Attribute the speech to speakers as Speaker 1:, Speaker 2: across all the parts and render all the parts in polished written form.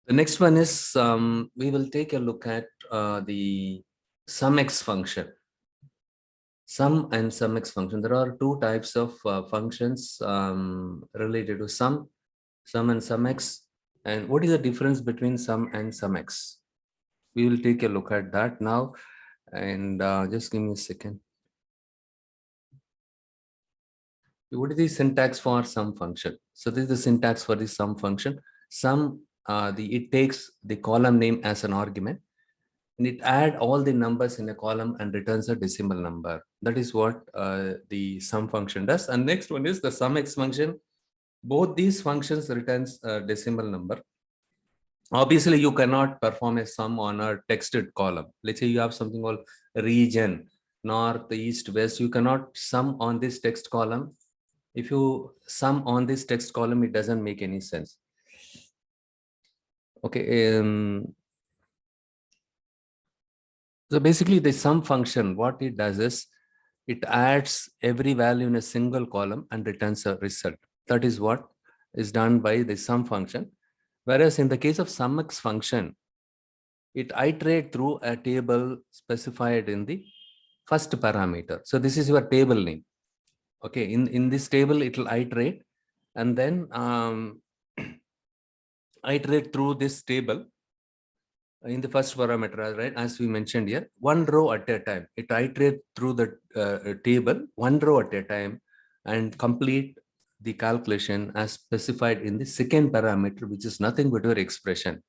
Speaker 1: The next one is we will take a look at the sumx function. Sum and sumx function. There are two types of functions related to sum and sumx. And what is the difference between sum and sumx? We will take a look at that now. And just give me a second. What is the syntax for sum function? So this is the syntax for the sum function. Sum, it takes the column name as an argument, and it adds all the numbers in a column and returns a decimal number. That is what the sum function does. And next one is the sumx function. Both these functions returns a decimal number. Obviously, you cannot perform a sum on a texted column. Let's say you have something called region, north, east, west. You cannot sum on this text column. If you sum on this text column, it doesn't make any sense. Okay. So basically, the sum function, what it does is it adds every value in a single column and returns a result. That is what is done by the sum function. Whereas in the case of sumx function, it iterates through a table specified in the first parameter. So this is your table name. Okay, in this table, it will iterate and then iterate through this table in the first parameter, right? As we mentioned here, one row at a time. It iterates through the table, one row at a time, and complete the calculation as specified in the second parameter, which is nothing but your expression.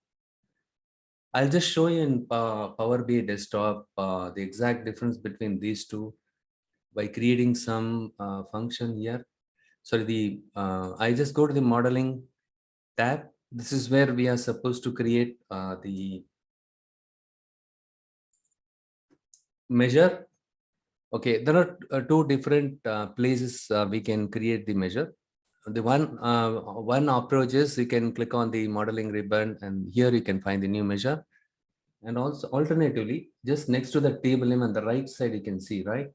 Speaker 1: I'll just show you in Power BI desktop the exact difference between these two by creating some function here. Sorry, I just go to the modeling tab. This is where we are supposed to create the measure. Okay, there are two different places we can create the measure. The one approach is you can click on the modeling ribbon, and here you can find the new measure. And also alternatively, just next to the table name on the right side, you can see, right?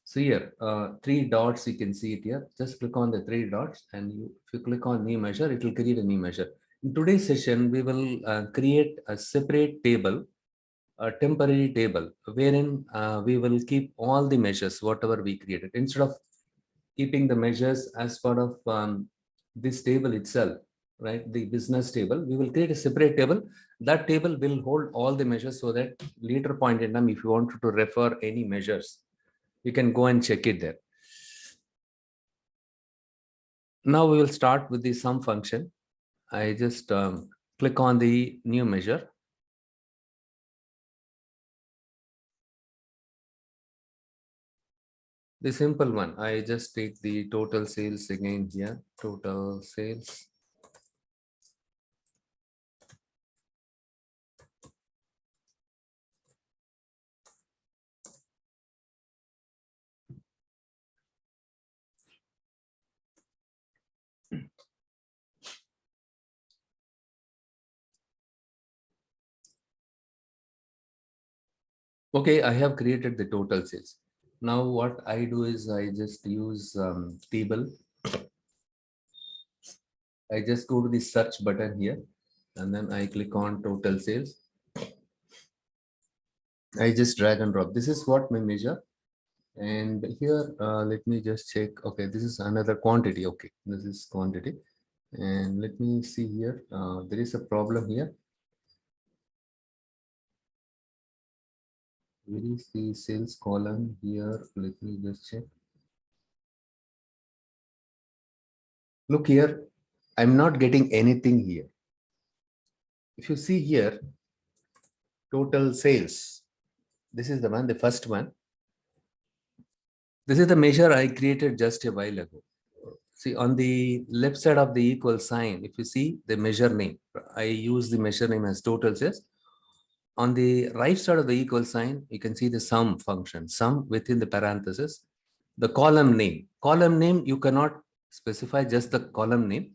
Speaker 1: So here, three dots, you can see it here. Just click on the three dots, and if you click on new measure, it will create a new measure. In today's session, we will create a separate table, a temporary table, wherein we will keep all the measures, whatever we created. Instead of keeping the measures as part of this table itself, right? The business table, we will create a separate table. That table will hold all the measures so that later point in time, if you want to refer any measures, you can go and check it there. Now we will start with the sum function. I just click on the new measure. The simple one, I just take the total sales again here, total sales. Okay, I have created the total sales. Now what I do is I just use table. I just go to the search button here, and then I click on total sales. I just drag and drop. This is what my measure. And here, let me just check. Okay, this is another quantity. Okay, this is quantity. And let me see here. There is a problem here. Where is the sales column here? Let me just check. Look here. I'm not getting anything here. If you see here, total sales. This is the one, the first one. This is the measure I created just a while ago. See, on the left side of the equal sign, if you see the measure name, I use the measure name as total sales. On the right side of the equal sign, you can see the sum function, sum within the parenthesis, the column name. Column name, you cannot specify just the column name.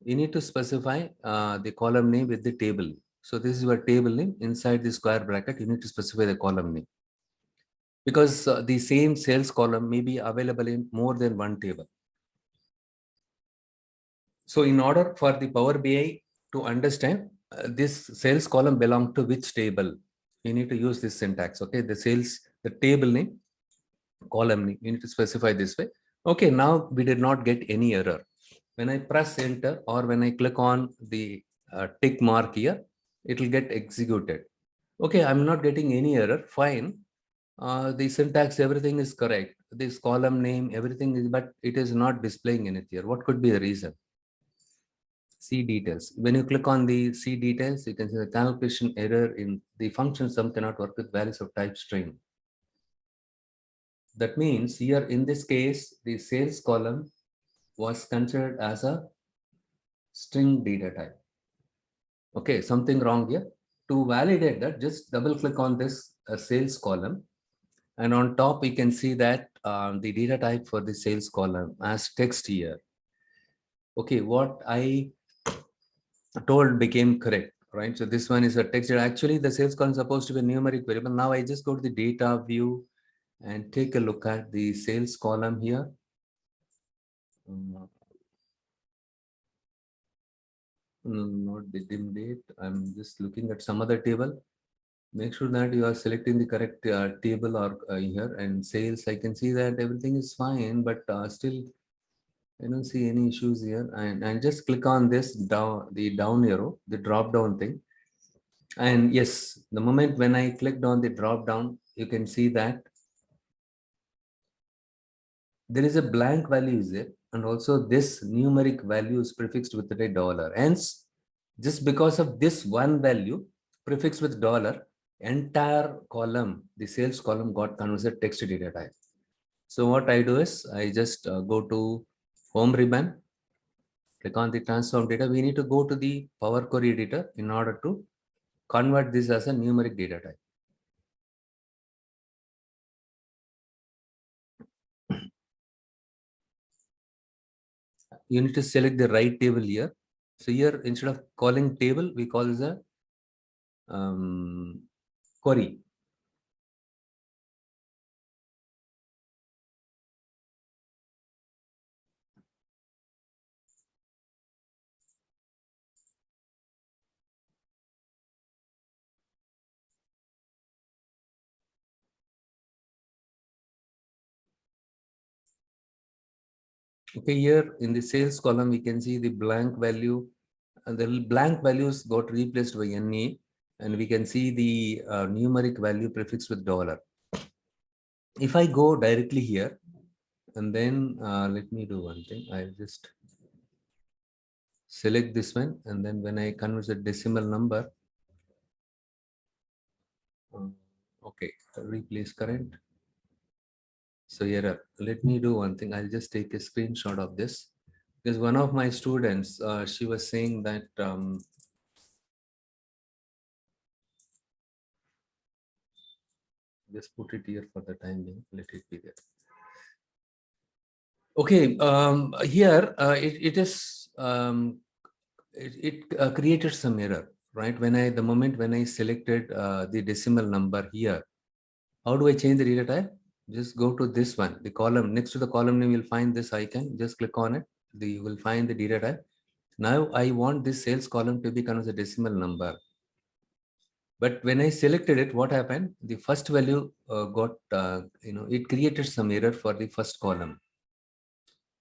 Speaker 1: You need to specify the column name with the table. So this is your table name. Inside the square bracket, you need to specify the column name. Because the same sales column may be available in more than one table. So in order for the Power BI to understand this sales column belong to which table, you need to use this syntax. Okay, the sales, the table name, column name, you need to specify this way. Okay, now we did not get any error. When I press enter or when I click on the tick mark here, it will get executed. Okay, I'm not getting any error. Fine. The syntax, everything is correct. This column name, everything is, but it is not displaying anything here. What could be the reason? See details. When you click on the see details, you can see the calculation error in the function sum cannot work with values of type string. That means here in this case, the sales column was considered as a string data type. Okay, something wrong here. To validate that, just double click on this sales column. And on top, you can see that the data type for the sales column as text here. Okay, what I told became correct, right? So this one is a text. Actually, the sales column is supposed to be a numeric variable. Now I just go to the data view and take a look at the sales column here. Not the dim date. I'm just looking at some other table. Make sure that you are selecting the correct table or here and sales. I can see that everything is fine, but still I don't see any issues here. And just click on this down, the down arrow, the drop down thing. And yes, the moment when I clicked on the drop down, you can see that there is a blank value is there, and also this numeric value is prefixed with a dollar. Hence, just because of this one value prefixed with dollar, entire column, the sales column got converted text data type. So what I do is I just go to home ribbon, click on the transform data. We need to go to the Power Query editor in order to convert this as a numeric data type. You need to select the right table here. So here, instead of calling table, we call this a query. Okay, here in the sales column, we can see the blank value, and the blank values got replaced by NA, and we can see the numeric value prefixed with dollar. If I go directly here, and then let me do one thing. I'll just select this one, and then when I convert the decimal number, okay, replace current. So here, let me do one thing. I'll just take a screenshot of this, because one of my students, she was saying that just put it here for the time being. Let it be there. Okay, here it created some error, right? The moment when I selected the decimal number here, how do I change the data type? Just go to this one, the column next to the column name. You'll find this icon. Just click on it. You will find the data type. Now I want this sales column to become a decimal number. But when I selected it, what happened? The first value got, it created some error for the first column.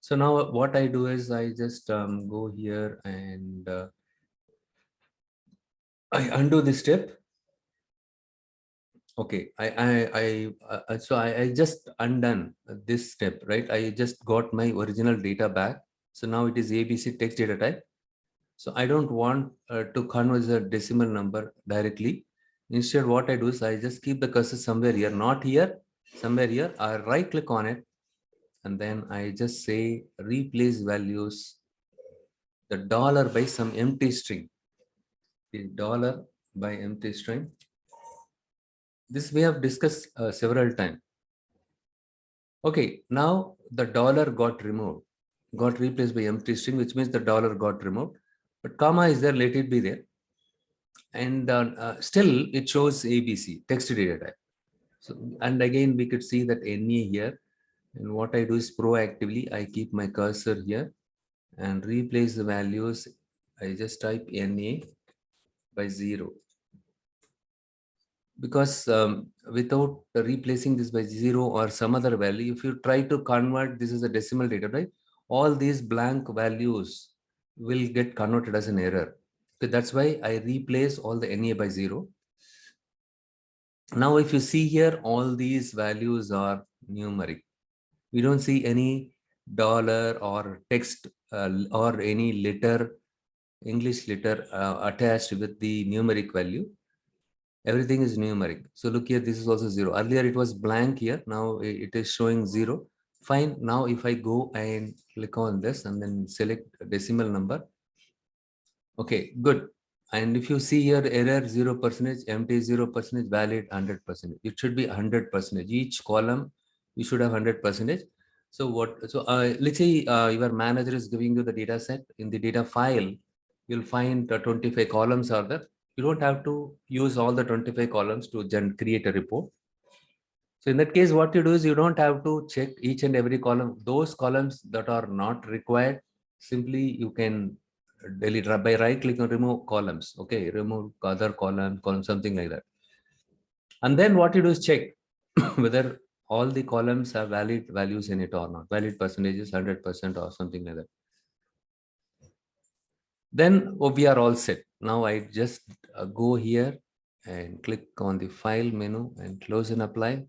Speaker 1: So now what I do is I just go here and I undo this step. Okay, I just undone this step, right? I just got my original data back. So now it is ABC text data type. So I don't want to convert the decimal number directly. Instead, what I do is I just keep the cursor somewhere here, not here, somewhere here. I right click on it, and then I just say replace values, the dollar by some empty string. The dollar by empty string. This we have discussed several times. Okay, now the dollar got removed, got replaced by empty string, which means the dollar got removed. But comma is there, let it be there. And still it shows ABC, text data type. So, and again, we could see that NA here. And what I do is proactively, I keep my cursor here and replace the values. I just type NA by 0 because without replacing this by 0 or some other value, if you try to convert this is a decimal data, right? All these blank values will get converted as an error. So that's why I replace all the NA by 0. Now, if you see here, all these values are numeric. We don't see any dollar or text or any letter, English letter attached with the numeric value. Everything is numeric. So look here, this is also 0. Earlier it was blank here. Now it is showing 0. Fine. Now if I go and click on this and then select a decimal number. Okay, good. And if you see here, error 0%, empty 0%, valid 100%. It should be 100%. Each column, you should have 100%. So what? So let's say your manager is giving you the data set. In the data file, you'll find 25 columns are there. You don't have to use all the 25 columns to create a report. So in that case, what you do is you don't have to check each and every column. Those columns that are not required, simply you can delete by right click on remove columns. Okay, remove other column, something like that. And then what you do is check whether all the columns have valid values in it or not, valid percentages, 100% or something like that. Then we are all set. Now I just go here and click on the file menu and close and apply.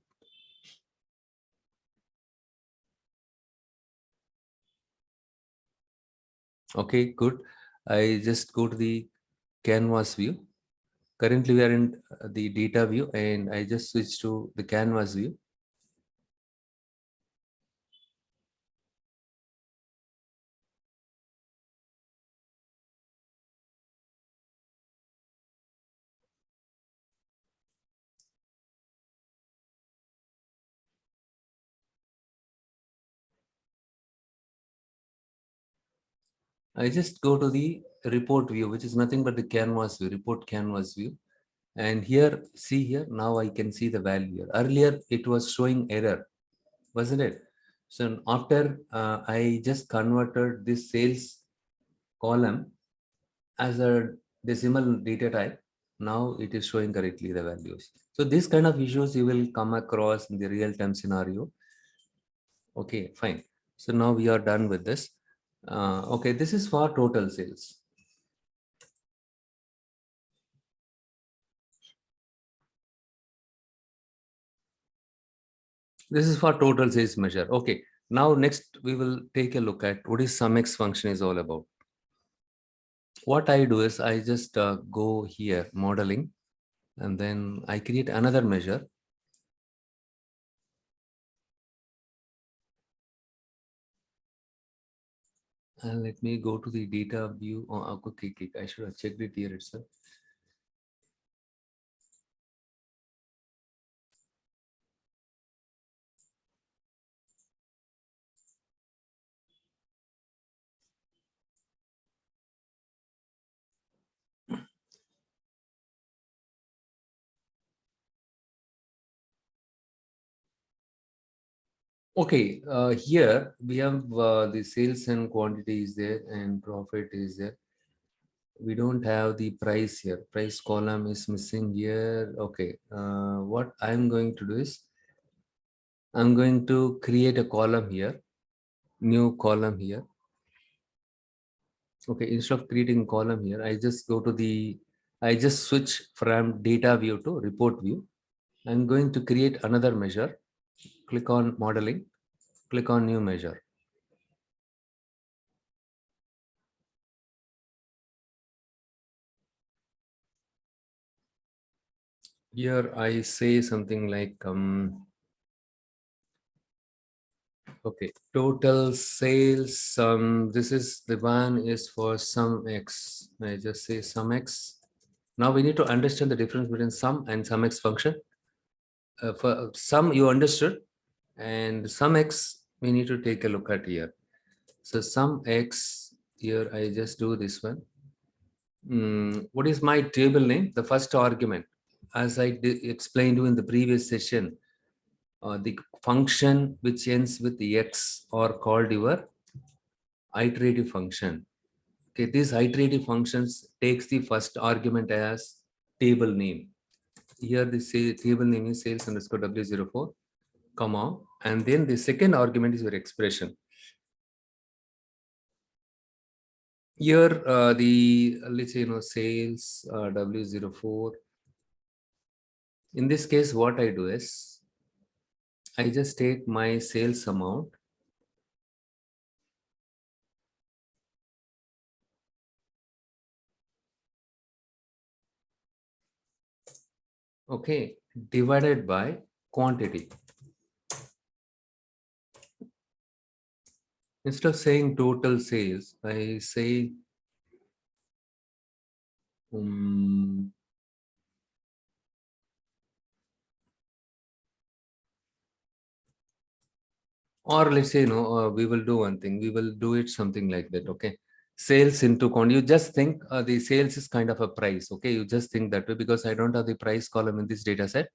Speaker 1: Okay, good. I just go to the canvas view. Currently we are in the data view and I just switch to the canvas view. I just go to the report view, which is nothing but the canvas view, report canvas view. And here, see here, now I can see the value here. Earlier, it was showing error, wasn't it? So after I just converted this sales column as a decimal data type, now it is showing correctly the values. So this kind of issues you will come across in the real-time scenario. Okay, fine. So now we are done with this. Okay, this is for total sales. This is for total sales measure. Okay, now next we will take a look at what is sumx function is all about. What I do is I just go here, modeling, and then I create another measure. And let me go to the data view. Oh, okay, I should have checked it here itself. Okay, here we have the sales and quantity is there and profit is there. We don't have the price here. Price column is missing here. Okay, what I'm going to do is I'm going to create a column here, new column here. Okay, instead of creating column here, I just go to I just switch from data view to report view. I'm going to create another measure. Click on modeling, click on new measure. Here I say something like, okay, total sales. This is the one is for sumx. I just say sumx. Now we need to understand the difference between sum and sumx function. For sum you understood, and sumx we need to take a look at here. So sumx here I just do this one. What is my table name? The first argument, as I explained you in the previous session, the function which ends with the x are called your iterative function. Okay, these iterative functions takes the first argument as table name. Here the table name is sales underscore W04, comma, and then the second argument is your expression. Here the let's say sales W04. In this case, what I do is I just take my sales amount. Okay, divided by quantity. Instead of saying total sales, I say or let's say we will do one thing. We will do it something like that. Okay, sales into quantity. You just think the sales is kind of a price. Okay, you just think that way because I don't have the price column in this data set.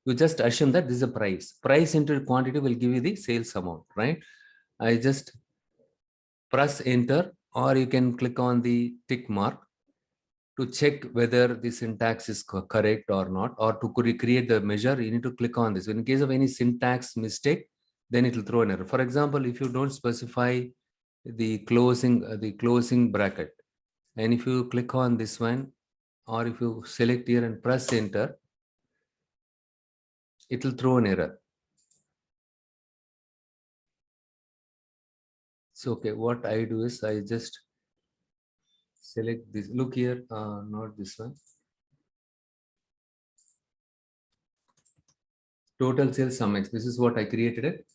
Speaker 1: You just assume that this is a price. Price into quantity will give you the sales amount, right? I just press enter, or you can click on the tick mark to check whether the syntax is correct or not, or to recreate the measure. You need to click on this. In case of any syntax mistake, then it will throw an error. For example, if you don't specify the closing bracket, and if you click on this one, or if you select here and press enter, it will throw an error. So okay, what I do is I just select this. Look here, not this one. Total sales sumx. This is what I created it.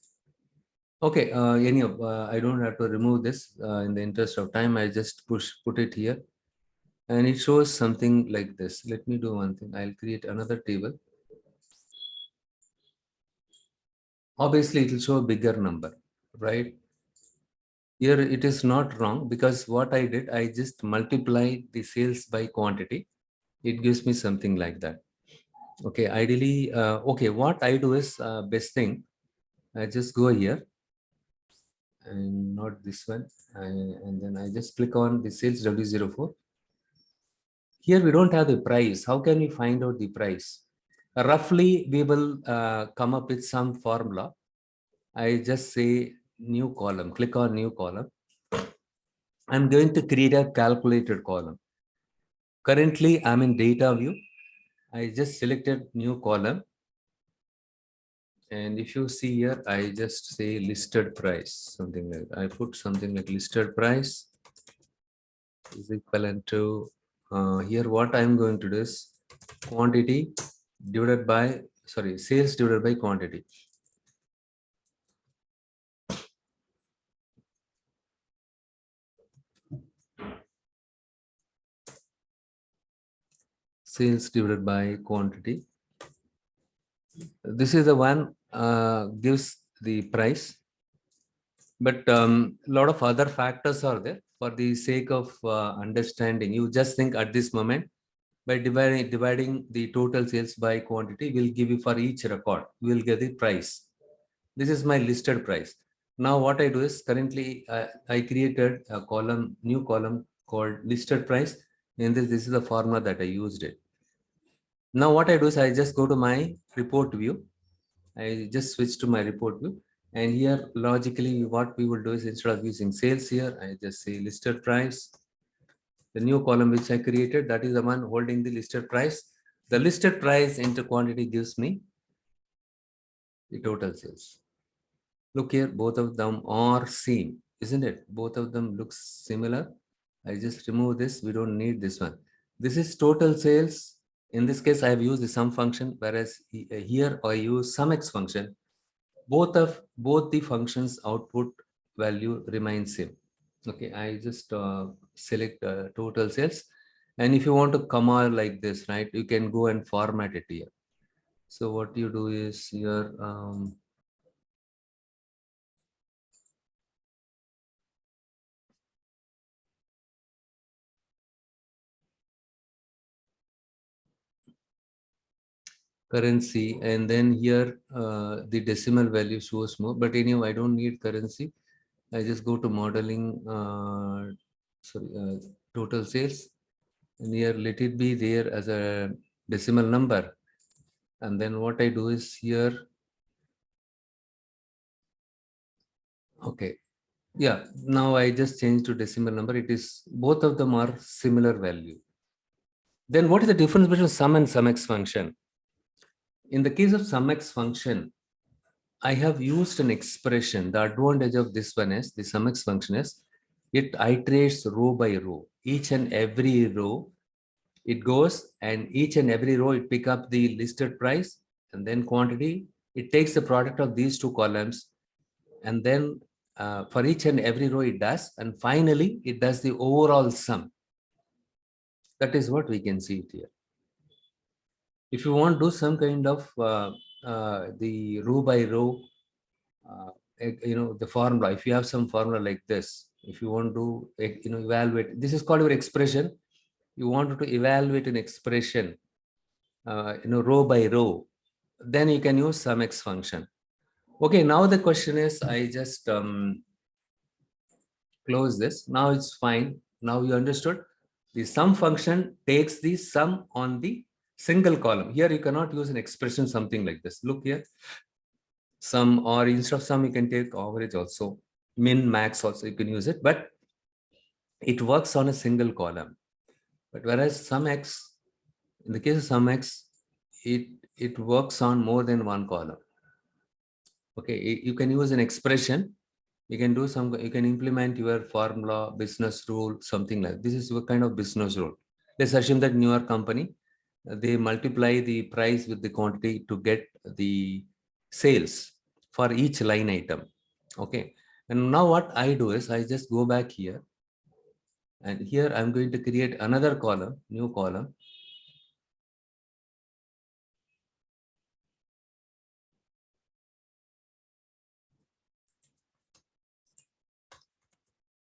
Speaker 1: Okay, I don't have to remove this in the interest of time. I just put it here, and it shows something like this. Let me do one thing. I'll create another table. Obviously, it will show a bigger number, right? Here it is not wrong because what I did, I just multiply the sales by quantity. It gives me something like that. Okay, ideally, okay, what I do is best thing. I just go here and not this one, and then I just click on the sales W04. Here we don't have the price. How can we find out the price? Roughly, we will come up with some formula. I just say new column, click on new column. I'm going to create a calculated column. Currently, I'm in data view. I just selected new column. And if you see here, I just say listed price, something like that. I put something like listed price is equivalent to here. What I'm going to do is quantity divided by, sales divided by quantity. Sales divided by quantity. This is the one gives the price, but a lot of other factors are there. For the sake of understanding, you just think at this moment by dividing the total sales by quantity will give you for each record, we will get the price. This is my listed price. Now what I do is currently I created a column, new column called listed price, and this is the formula that I used it. Now what I do is I just go to my report view. I just switch to my report view, and here logically what we will do is instead of using sales here, I just say listed price. The new column which I created, that is the one holding the listed price. The listed price into quantity gives me the total sales. Look here, both of them are same, isn't it? Both of them looks similar. I just remove this. We don't need this one. This is total sales. In this case, I have used the sum function, whereas here I use sumx function. Both the functions output value remains same. Okay, I just select total sales, and if you want to comma like this, right, you can go and format it here. So what you do is here currency, and then here the decimal value shows more, but anyway I don't need currency. I just go to modeling, total sales, and here let it be there as a decimal number. And then what I do is here, okay, yeah, now I just change to decimal number. It is, both of them are similar value. Then what is the difference between sum and sumx function? In the case of sumx function, I have used an expression. The advantage of this one is, the sumx function is, it iterates row by row. Each and every row, it goes, and each and every row it pick up the listed price and then quantity. It takes the product of these two columns, and then for each and every row it does, and finally it does the overall sum. That is what we can see it here. If you want to do some kind of the row by row, the formula, if you have some formula like this, if you want to evaluate, this is called your expression. You want to evaluate an expression, row by row, then you can use sumx function. Okay, now the question is, I just close this. Now it's fine. Now you understood. The sum function takes the sum on the single column. Here you cannot use an expression something like this. Look here, sum, or instead of sum you can take average also, min, max also you can use it, but it works on a single column. But whereas sumx, in the case of sumx, it works on more than one column. Okay, you can use an expression, you can do some, you can implement your formula, business rule, something like this. Is a kind of business rule. Let's assume that newer company, they multiply the price with the quantity to get the sales for each line item. Okay, and now what I do is I just go back here, and here I'm going to create another column, new column.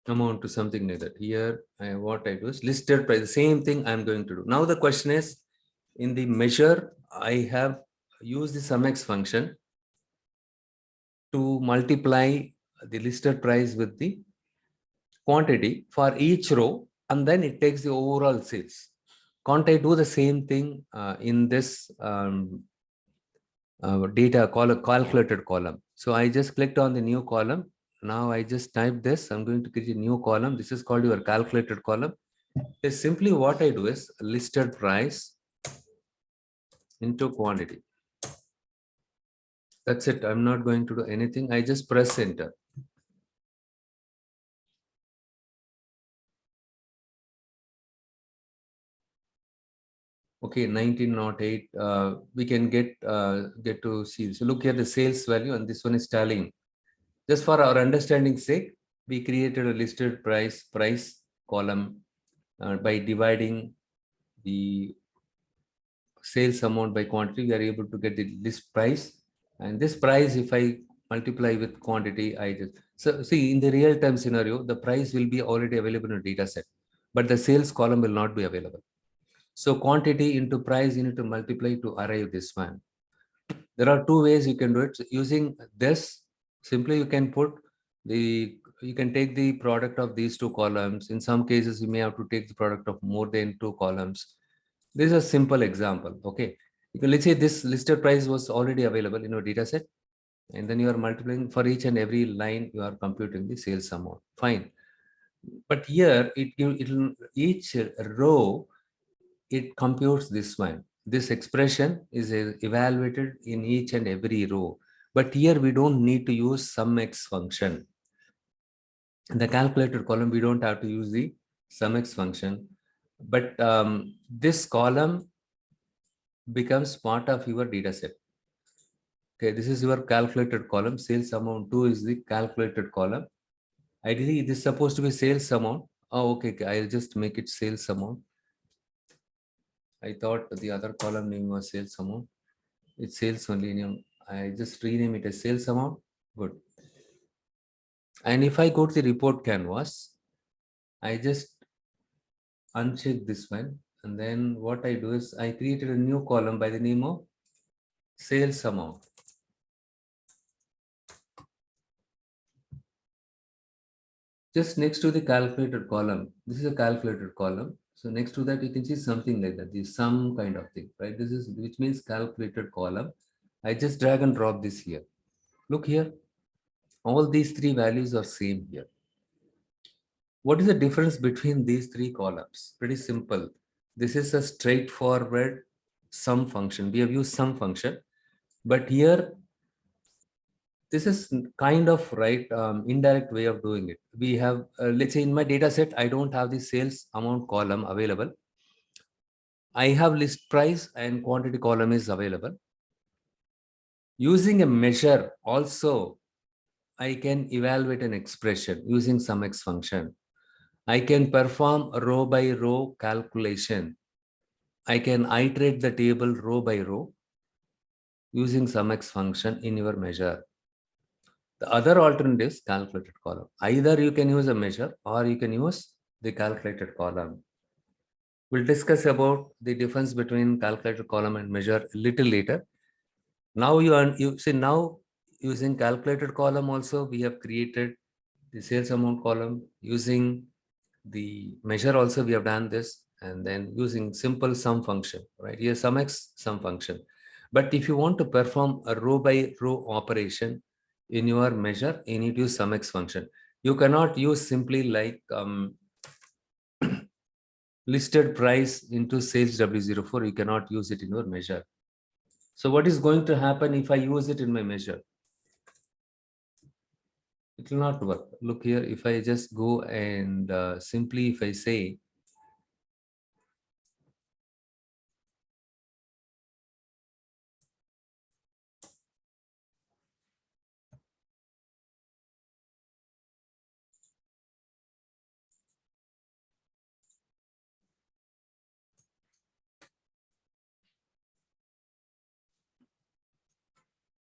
Speaker 1: Amount to something like that. Here, what I do is listed price, the same thing I'm going to do. Now the question is, in the measure, I have used the sumx function to multiply the listed price with the quantity for each row, and then it takes the overall sales. Can't I do the same thing in this data calculated column? So I just clicked on the new column. Now I just type this. I'm going to create a new column. This is called your calculated column. Is simply what I do is listed price into quantity. That's it. I'm not going to do anything. I just press enter. Okay, 1908. We can get to see. So look here, the sales value, and this one is tallying. Just for our understanding sake, we created a listed price column by dividing the sales amount by quantity. We are able to get the list price, and this price, if I multiply with quantity, I just, so see, in the real time scenario, the price will be already available in a data set, but the sales column will not be available. So quantity into price, you need to multiply to arrive this one. There are two ways you can do it. So using this, simply you can put you can take the product of these two columns. In some cases, you may have to take the product of more than two columns. This is a simple example. Okay. Let's say this listed price was already available in your data set, and then you are multiplying for each and every line, you are computing the sales amount. Fine. But here, each row, it computes this one. This expression is evaluated in each and every row. But here we don't need to use sumx function. In the calculated column, we don't have to use the sumx function. But this column becomes part of your data set. Okay, this is your calculated column. Sales amount 2 is the calculated column. Ideally, this is supposed to be sales amount. Oh, okay, I'll just make it sales amount. I thought the other column name was sales amount. It's sales only name. I just rename it as sales amount. Good. And if I go to the report canvas, I just uncheck this one. And then what I do is I created a new column by the name of sales amount. just next to the calculated column, this is a calculated column. So next to that, you can see something like that, the sum kind of thing, right? This is, which means calculated column. I just drag and drop this here. Look here, all these three values are same here. What is the difference between these three columns? Pretty simple. This is a straightforward sum function. We have used sum function, but here this is kind of right indirect way of doing it. We have let's say in my data set I don't have the sales amount column available. I have list price and quantity column is available. Using a measure also, I can evaluate an expression using sumx function. I can perform a row by row calculation. I can iterate the table row by row using sumx function in your measure. The other alternative is calculated column. Either you can use a measure or you can use the calculated column. We'll discuss about the difference between calculated column and measure a little later. Now you see, now using calculated column also we have created the sales amount column. Using the measure also we have done this, and then using simple sum function, right? Here sumx sum function. But if you want to perform a row by row operation in your measure, you need to use sumx function. You cannot use simply like listed price into sales W04. You cannot use it in your measure. So what is going to happen if I use it in my measure? It will not work. Look here, if I just go and simply if I say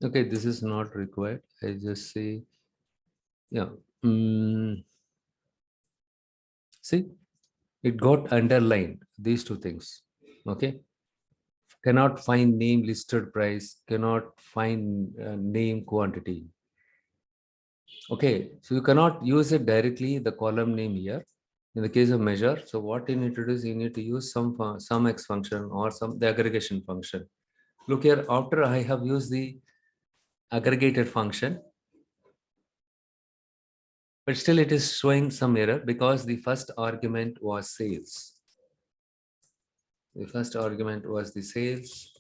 Speaker 1: okay, this is not required. I just say, yeah. See, it got underlined, these two things. Okay. Cannot find name listed price, cannot find name quantity. Okay. So you cannot use it directly, the column name here. In the case of measure, so what you need to do is you need to use some x function or the aggregation function. Look here, after I have used the aggregated function, but still it is showing some error because the first argument was sales. The first argument was the sales,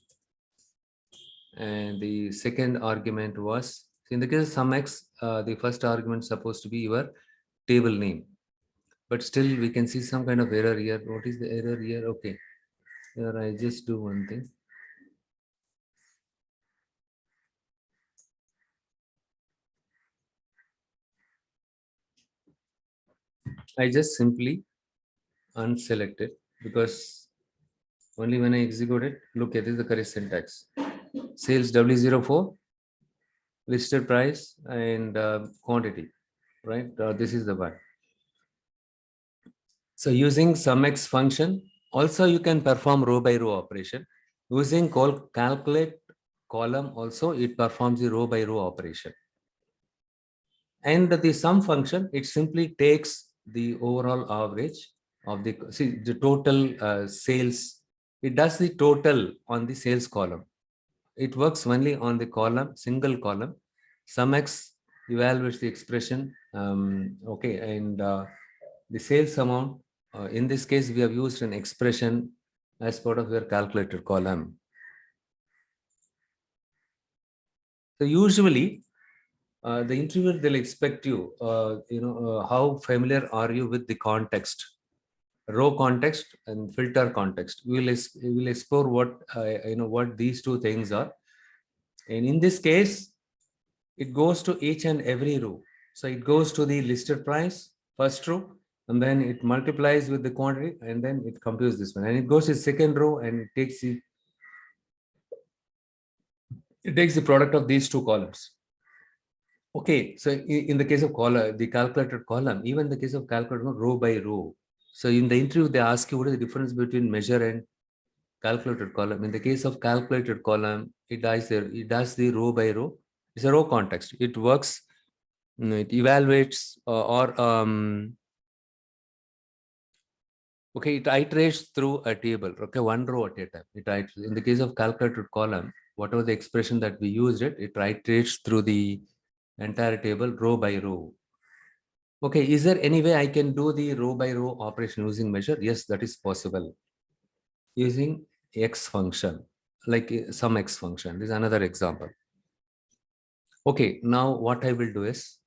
Speaker 1: and the second argument was, in the case of sumx, the first argument is supposed to be your table name, but still we can see some kind of error here. What is the error here? Okay, here I just do one thing. I just simply unselect it because only when I execute it, look at this is the correct syntax. Sales W04, listed price and quantity, right? This is the one. So using sumx function, also you can perform row by row operation. Using calculate column also, it performs the row by row operation. And the sum function, it simply takes the overall average of the total sales. It does the total on the sales column. It works only on the column, single column. Sumx evaluates the expression. Okay, and the sales amount. In this case, we have used an expression as part of your calculated column. So usually, the interviewer, they'll expect you, how familiar are you with the context, row context and filter context. We will explore what what these two things are. And in this case, it goes to each and every row. So it goes to the listed price, first row, and then it multiplies with the quantity, and then it computes this one. And it goes to the second row, and it takes the product of these two columns. Okay, so in the case of the calculated column, even the case of calculated row by row. So in the interview, they ask you what is the difference between measure and calculated column. In the case of calculated column, it does the row by row. It's a row context. It works It evaluates okay, it iterates through a table. Okay, one row at a time. It iterates. In the case of calculated column, whatever the expression that we used it iterates through the entire table row by row. Okay, is there any way I can do the row by row operation using measure? Yes, that is possible using x function, like some x function. This is another example. Okay, now what I will do is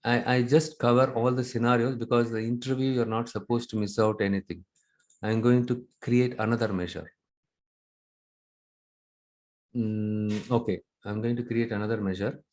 Speaker 1: I just cover all the scenarios because the interview you're not supposed to miss out anything. I'm going to create another measure. Okay, I'm going to create another measure.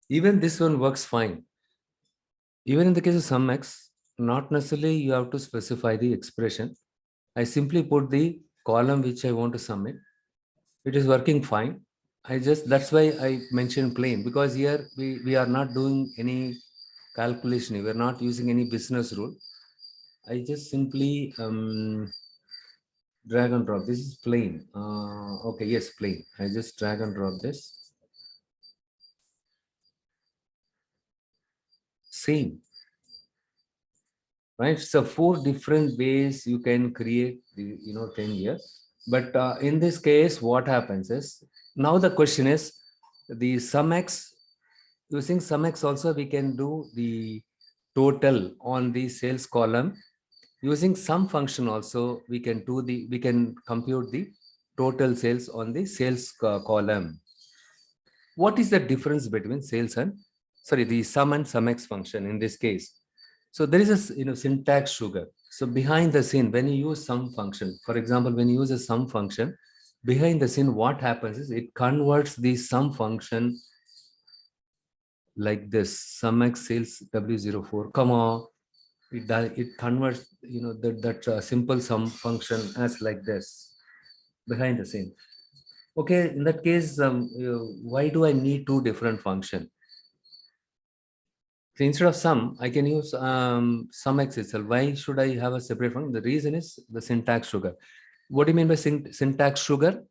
Speaker 1: Even this one works fine. Even in the case of sum x, not necessarily you have to specify the expression. I simply put the column which I want to sum it. It is working fine. That's why I mentioned plain, because here we are not doing any calculation. We are not using any business rule. I just simply drag and drop. This is plain. Okay, yes, plain. I just drag and drop this. Same. Right, so four different ways you can create the thing here, but in this case what happens is, now the question is, the sumx, using sumx also we can do the total on the sales column. Using sum function also we can compute the total sales on the sales column. What is the difference between sales and, sorry, the sum and sumx function in this case? So there is a syntax sugar. So behind the scene, when you use sum function, for example, when you use a sum function, behind the scene, what happens is it converts the sum function like this: sumx sales W04, comma, it converts that simple sum function as like this behind the scene. Okay, in that case, why do I need two different functions? So instead of sum, I can use sumx itself. Why should I have a separate function? The reason is the syntax sugar. What do you mean by syntax sugar?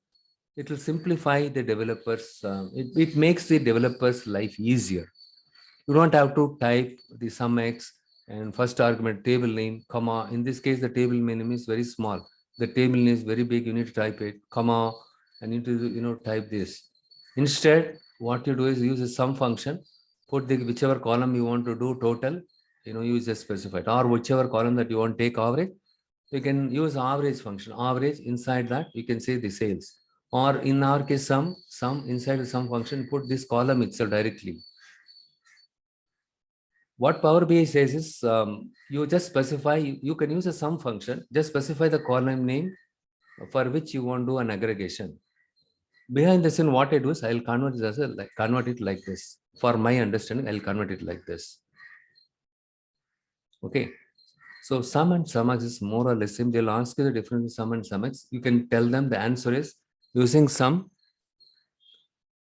Speaker 1: It will simplify the developers. It makes the developers' life easier. You don't have to type the sumx and first argument table name, comma. In this case, the table name is very small. The table name is very big. You need to type it, comma, and you need to type this. Instead, what you do is use a sum function. Put the whichever column you want to do total. You just specify it, or whichever column that you want to take average. You can use average function. Average, inside that you can say the sales. Or in our case, sum inside the sum function. Put this column itself directly. What Power BI says is, you just specify, you can use a sum function, just specify the column name for which you want to do an aggregation. Behind the scene, what I do is I'll convert it convert it like this. For my understanding, I'll convert it like this. Okay. So sum and sumx is more or less same. They'll ask you the difference in sum and sumx. You can tell them the answer is, using sum,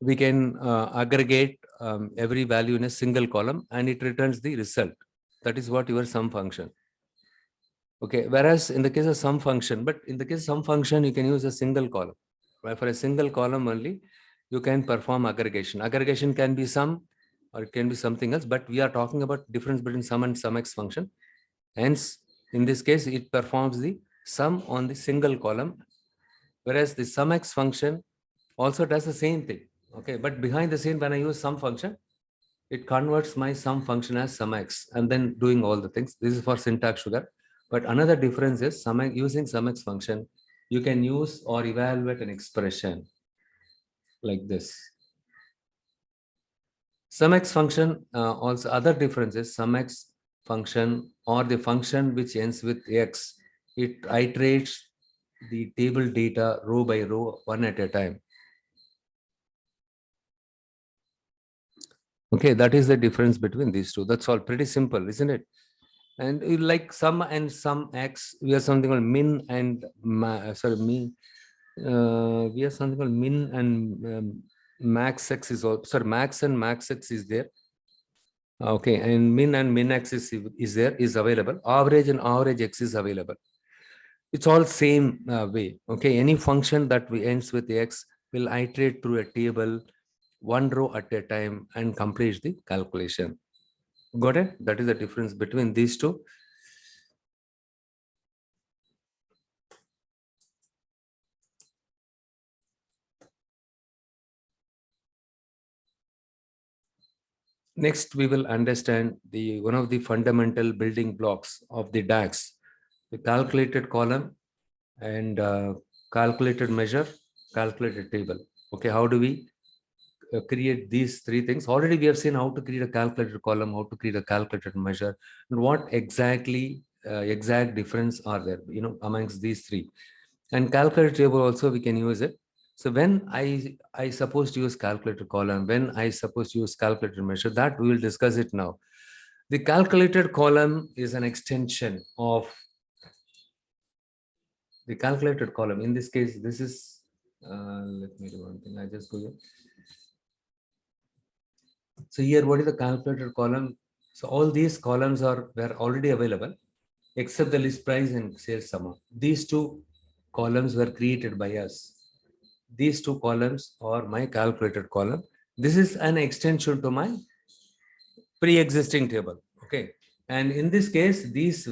Speaker 1: we can aggregate every value in a single column and it returns the result. That is what your sum function. Okay, whereas in the case of sum function, but in the case of sum function, you can use a single column. Right? For a single column only, you can perform aggregation. Aggregation can be sum or it can be something else, but we are talking about difference between sum and sumx function. Hence, in this case, it performs the sum on the single column, whereas the sumx function also does the same thing. Okay, but behind the scene, when I use sum function, it converts my sum function as sumx and then doing all the things. This is for syntax sugar. But another difference is using sumx function, you can use or evaluate an expression like this. Sumx function, also other differences, sumx function or the function which ends with x, it iterates the table data row by row, one at a time. Okay, that is the difference between these two. That's all. Pretty simple, isn't it? And like sum and sum x, we have something called min and we have something called min and max x is also, sorry, max and max x is there. Okay, and min x is there, is available. Average and average x is available. It's all same way. Okay, any function that we ends with x will iterate through a table, one row at a time, and complete the calculation. Got it? That is the difference between these two. Next, we will understand the one of the fundamental building blocks of the DAX, the calculated column and calculated measure, calculated table. Okay, how do we create these three things? Already we have seen how to create a calculated column, how to create a calculated measure, and what exactly exact difference are there, amongst these three. And calculated table also we can use it. So when I suppose to use calculated column, when I suppose to use calculated measure, that we will discuss it now. The calculated column is an extension of the calculated column. In this case, this is, let me do one thing. I just go here. So here, what is the calculated column? So all these columns were already available, except the list price and sales amount. These two columns were created by us. These two columns are my calculated column. This is an extension to my pre-existing table. Okay. And in this case, these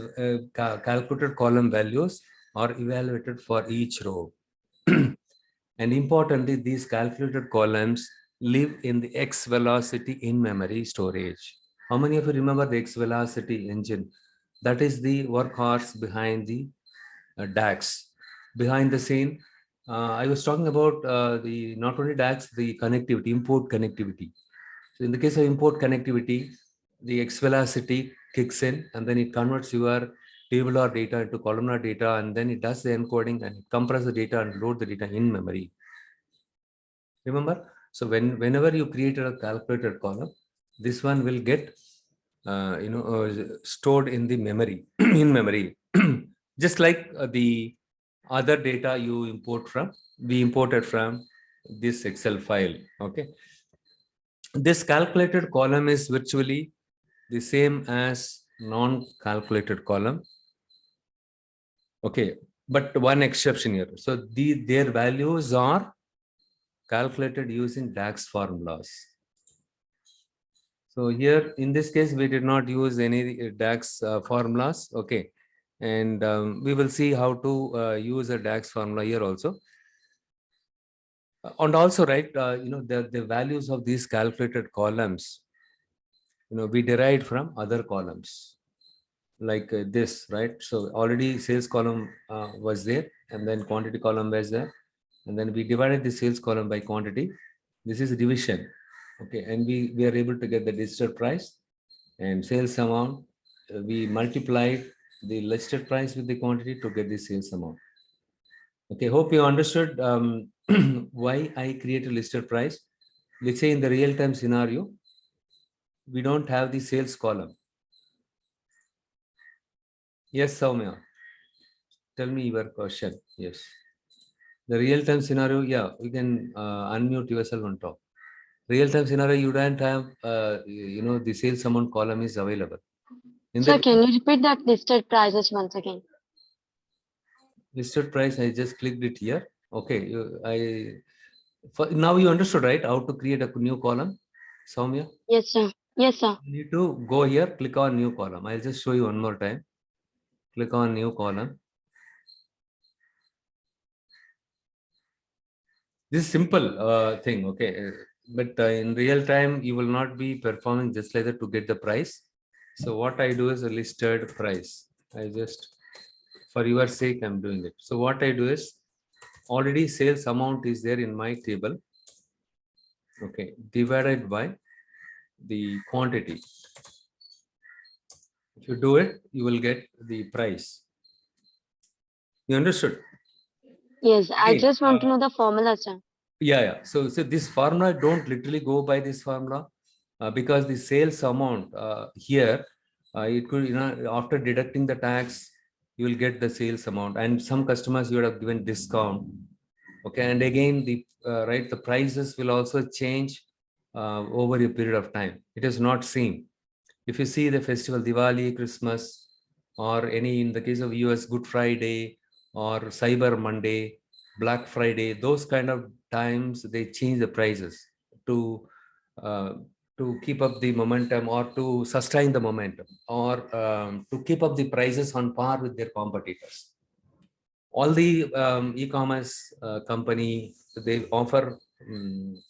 Speaker 1: calculated column values are evaluated for each row. And importantly, these calculated columns live in the X velocity in-memory storage. How many of you remember the X velocity engine? That is the workhorse behind the DAX. Behind the scene, I was talking about the not only DAX, the connectivity, import connectivity. So in the case of import connectivity, the X velocity kicks in and then it converts your tabular data into columnar data, and then it does the encoding and compress the data and load the data in memory. Remember? So whenever you created a calculated column, this one will get stored in the memory, in memory. Just like the other data you import from, we imported from this Excel file. Okay. This calculated column is virtually the same as non-calculated column. Okay, but one exception here. So their values are calculated using DAX formulas. So here in this case, we did not use any DAX formulas. Okay, and we will see how to use a DAX formula here also. And also, right, the values of these calculated columns, we derived from other columns like this, right? So already sales column was there, and then quantity column was there, and then we divided the sales column by quantity. This is division. Okay, and we are able to get the listed price and sales amount. We multiplied the listed price with the quantity to get the sales amount. Okay, hope you understood why I create a listed price. Let's say in the real-time scenario, we don't have the sales column. Yes, Soumya, tell me your question. Yes. The real-time scenario, yeah, you can unmute yourself on top. Real-time scenario, you don't have, the sales amount column is available. In
Speaker 2: Sir,
Speaker 1: the
Speaker 2: can you repeat that listed prices once again?
Speaker 1: listed price, I just clicked it here. Okay, now you understood, right, how to create a new column, Soumya?
Speaker 2: Yes, sir. Yes, sir.
Speaker 1: You need to go here, click on new column. I'll just show you one more time. Click on new column. This is simple thing, okay? But in real time, you will not be performing just like that to get the price. So what I do is a listed price. I just, for your sake, I'm doing it. So what I do is already sales amount is there in my table. Okay, divided by the quantity. If you do it, you will get the price. You understood?
Speaker 2: Yes, I
Speaker 1: Okay.
Speaker 2: just want to know the formula, sir.
Speaker 1: Yeah. So this formula don't literally go by this formula because the sales amount here, it could, after deducting the tax, you will get the sales amount. And some customers you would have given discount. Okay. And again, the prices will also change over a period of time. It is not same. If you see the festival, Diwali, Christmas, or any, in the case of US, Good Friday or Cyber Monday, Black Friday, those kind of times they change the prices to uh, to keep up the momentum or to sustain the momentum or to keep up the prices on par with their competitors. All the e-commerce company, they offer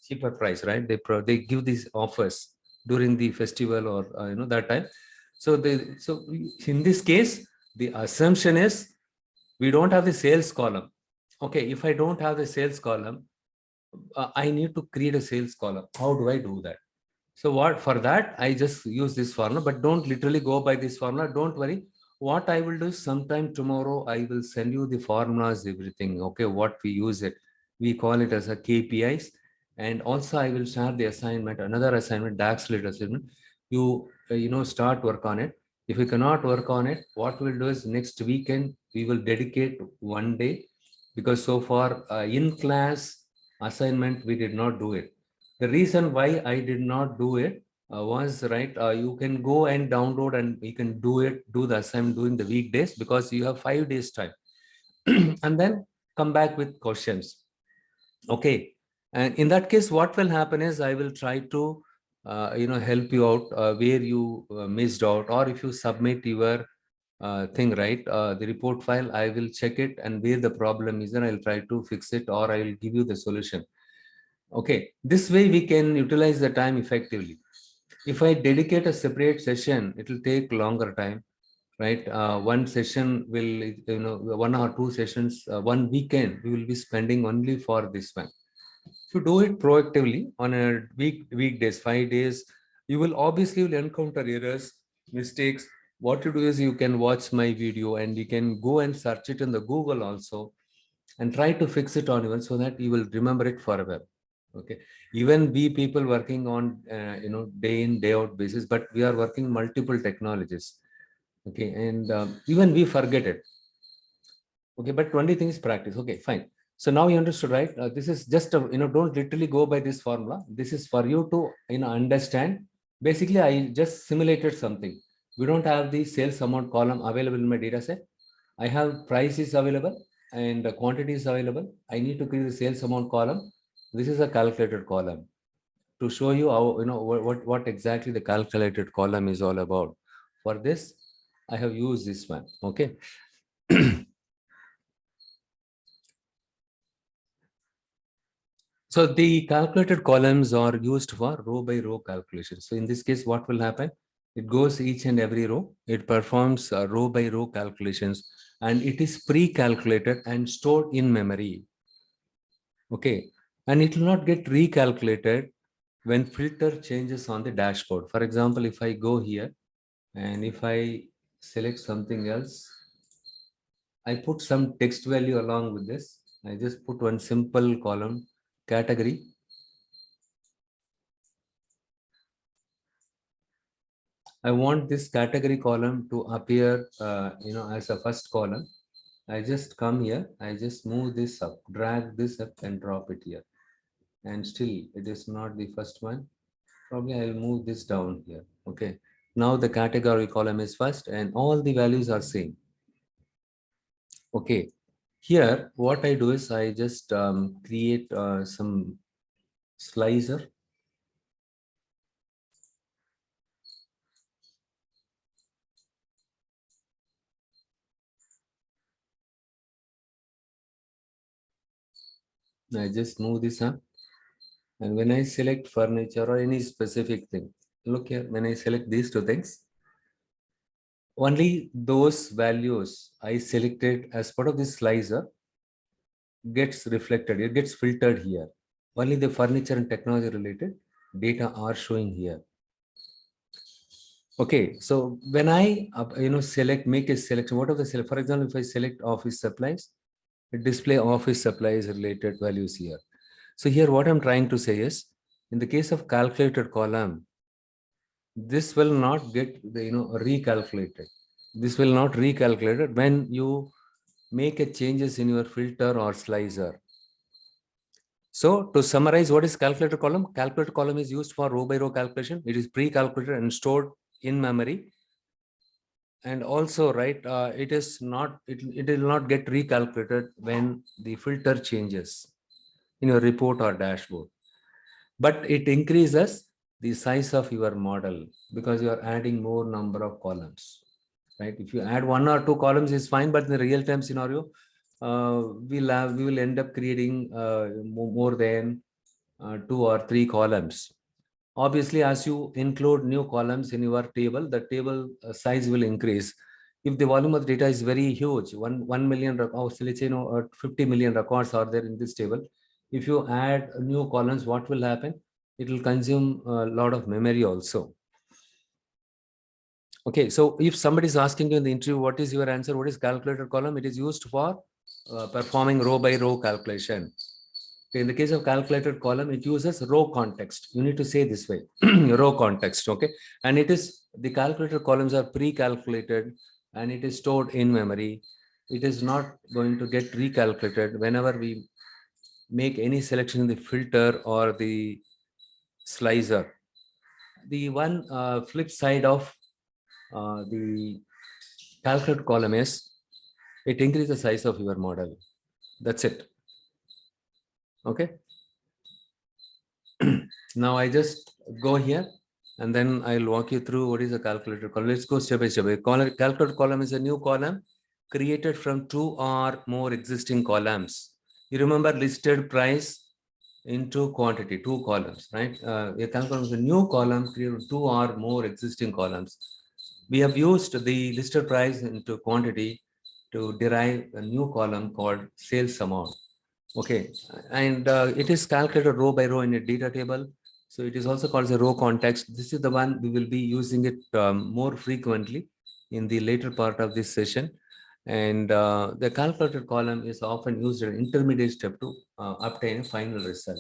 Speaker 1: cheaper price, right? They give these offers during the festival or that time. So in this case, the assumption is we don't have the sales column. Okay, if I don't have the sales column, I need to create a sales column. How do I do that? So what, for that, I just use this formula, but don't literally go by this formula. Don't worry. What I will do is sometime tomorrow, I will send you the formulas, everything. Okay, what we use it. We call it as a KPIs. And also I will share the assignment, another assignment, DAX related assignment. Start work on it. If you cannot work on it, what we'll do is next weekend, we will dedicate one day, because so far in class assignment, we did not do it. The reason why I did not do it was, right, you can go and download and you can do the assignment during the weekdays because you have 5 days time. And then come back with questions. Okay. And in that case, what will happen is I will try to, help you out where you missed out, or if you submit your thing, right, the report file, I will check it, and where the problem is, and I'll try to fix it, or I will give you the solution. Okay, this way we can utilize the time effectively. If I dedicate a separate session, it will take longer time, right? One session will, 1 or 2 sessions, one weekend, we will be spending only for this one. If you do it proactively on a weekdays, 5 days, you will obviously will encounter errors, mistakes. What you do is you can watch my video and you can go and search it in the Google also and try to fix it on even so that you will remember it forever. Okay, even we people working on day in day out basis, but we are working multiple technologies. Okay, and even we forget it. Okay, but only thing is practice. Okay, fine. So now you understood, right? This is just a, don't literally go by this formula. This is for you to understand. Basically, I just simulated something. We don't have the sales amount column available in my data set. I have price is available and the quantity is available. I need to create the sales amount column. This is a calculated column to show you how, what exactly the calculated column is all about. For this, I have used this one. Okay. So the calculated columns are used for row by row calculation. So in this case, what will happen? It goes each and every row. It performs row by row calculations, and it is pre-calculated and stored in memory. Okay. And it will not get recalculated when filter changes on the dashboard. For example, if I go here and if I select something else, I put some text value along with this. I just put one simple column, category. I want this category column to appear, as a first column. I just come here, I just move this up, drag this up and drop it here. And still it is not the first one. Probably I'll move this down here. Okay. Now the category column is first and all the values are same. Okay. Here, what I do is I just create some slicer. I just move this up. And when I select furniture or any specific thing, look here, when I select these two things, only those values I selected as part of this slicer gets reflected, it gets filtered here. Only the furniture and technology related data are showing here. Okay, so when I select, make a selection, what of the select, for example, if I select office supplies, display office supplies related values here. So here what I'm trying to say is, in the case of calculated column, this will not get recalculated. This will not recalculated when you make a changes in your filter or slicer. So to summarize, what is calculator column? Calculator column is used for row by row calculation. It is pre-calculated and stored in memory. And also, right, it will not get recalculated when the filter changes in your report or dashboard. But it increases the size of your model because you are adding more number of columns, right? If you add one or two columns is fine, but in the real time scenario, we will end up creating more than two or three columns. Obviously, as you include new columns in your table, the table size will increase. If the volume of data is very huge, 1 million records, let's say 50 million records are there in this table. If you add new columns, what will happen? It will consume a lot of memory also. Okay, so if somebody is asking you in the interview, what is your answer? What is calculated column? It is used for performing row by row calculation. Okay, in the case of calculated column, it uses row context. You need to say this way, row context. Okay, and it is the calculated columns are pre-calculated and it is stored in memory. It is not going to get recalculated whenever we make any selection in the filter or the slicer. The one flip side of the calculated column is it increases the size of your model. That's it. Okay. Now I just go here and then I'll walk you through what is a calculated column. Let's go step by step. Calculated column is a new column created from two or more existing columns. You remember listed price into quantity, two columns, right? A column is a new column created two or more existing columns. We have used the listed price into quantity to derive a new column called sales amount. Okay, and it is calculated row by row in a data table. So it is also called as a row context. This is the one we will be using it more frequently in the later part of this session. And the calculated column is often used as an intermediate step to obtain a final result.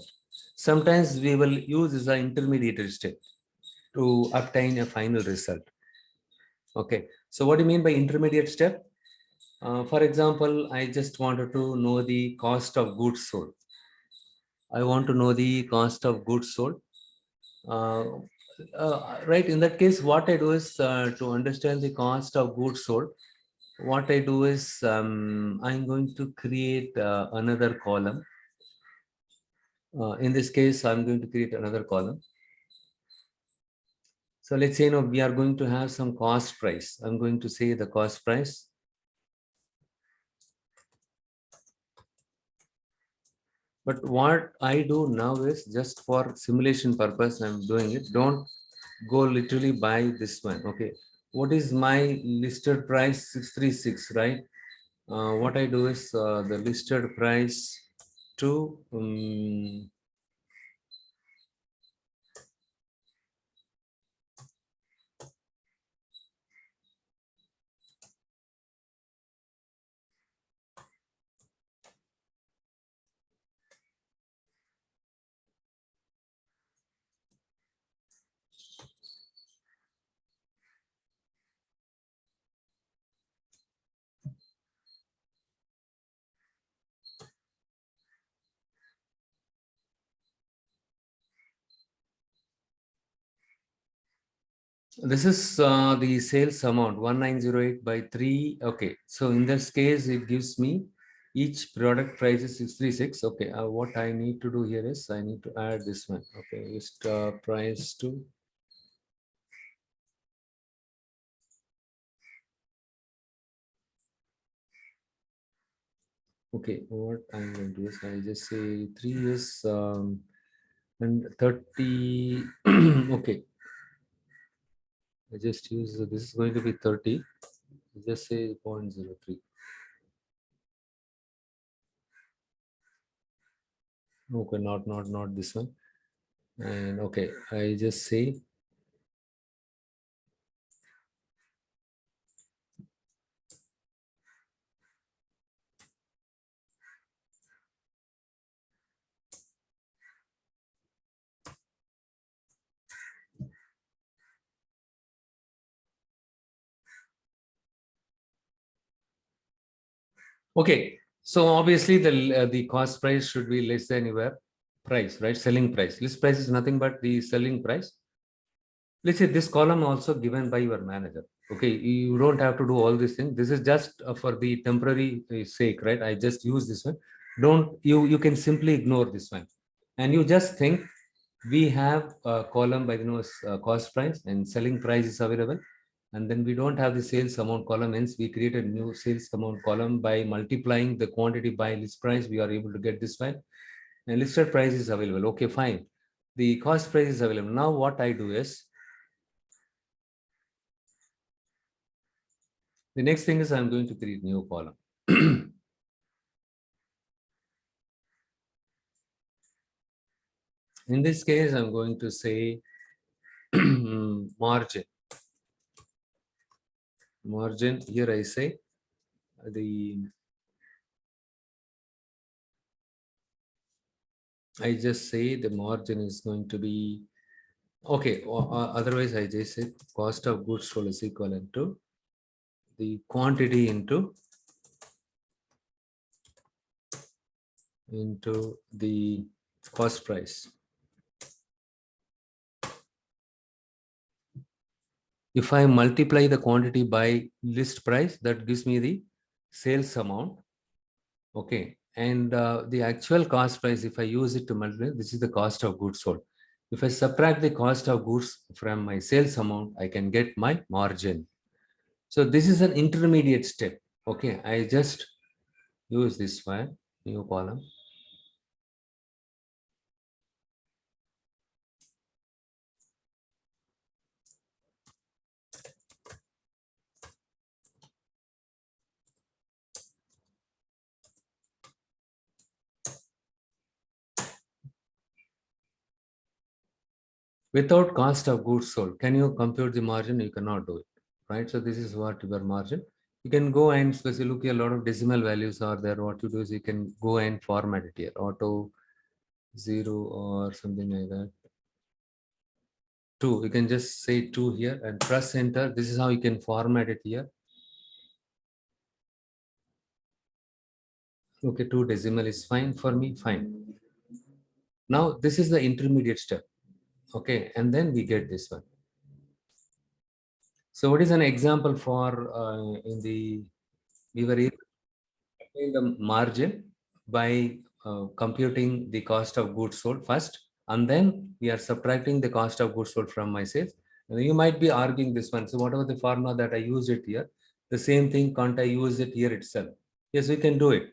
Speaker 1: Sometimes we will use this as an intermediate step to obtain a final result. Okay, so what do you mean by intermediate step? For example, I just wanted to know the cost of goods sold. I want to know the cost of goods sold. Uh, right, in that case, what I do is to understand the cost of goods sold, what I do is I'm going to create another column. In this case, I'm going to create another column. So let's say, we are going to have some cost price. I'm going to say the cost price. But what I do now is just for simulation purpose, I'm doing it. Don't go literally buy this one. Okay. What is my listed price? 636, right? What I do is the listed price to this is the sales amount 1908 by 3. Okay, so in this case, it gives me each product price is 636. Okay, what I need to do here is I need to add this one. Okay, list price to okay. What I'm going to do is I just say 3 is and 30. Okay, I just use this is going to be 30. Just say 0.03. Okay, not this one. And okay, I just say Okay, so obviously the cost price should be less than your price, right? Selling price. List price is nothing but the selling price. Let's say this column also given by your manager. Okay, you don't have to do all these things. This is just for the temporary sake, right? I just use this one. Don't you can simply ignore this one, and you just think we have a column by the name of cost price and selling price is available, and then we don't have the sales amount column. Hence, we create a new sales amount column by multiplying the quantity by list price. We are able to get this file, and listed price is available. Okay, fine. The cost price is available. Now, what I do is the next thing is I'm going to create new column. In this case, I'm going to say margin. Margin, here I say I just say the margin is going to be, okay, otherwise I just say cost of goods sold is equivalent to the quantity into the cost price. If I multiply the quantity by list price, that gives me the sales amount. Okay, and the actual cost price, if I use it to multiply, this is the cost of goods sold. If I subtract the cost of goods from my sales amount, I can get my margin. So this is an intermediate step. Okay, I just use this one, new column. Without cost of goods sold, can you compute the margin? You cannot do it, right? So this is what your margin. You can go and specifically look at a lot of decimal values are there. What you do is you can go and format it here, auto 0 or something like that. 2, you can just say 2 here and press enter. This is how you can format it here. Okay, 2 decimal is fine for me, fine. Now this is the intermediate step. Okay, and then we get this one. So what is an example for in the, we were able to obtain the margin by computing the cost of goods sold first, and then we are subtracting the cost of goods sold from my sales. And you might be arguing this one. So whatever the formula that I used it here, the same thing, can't I use it here itself? Yes, we can do it.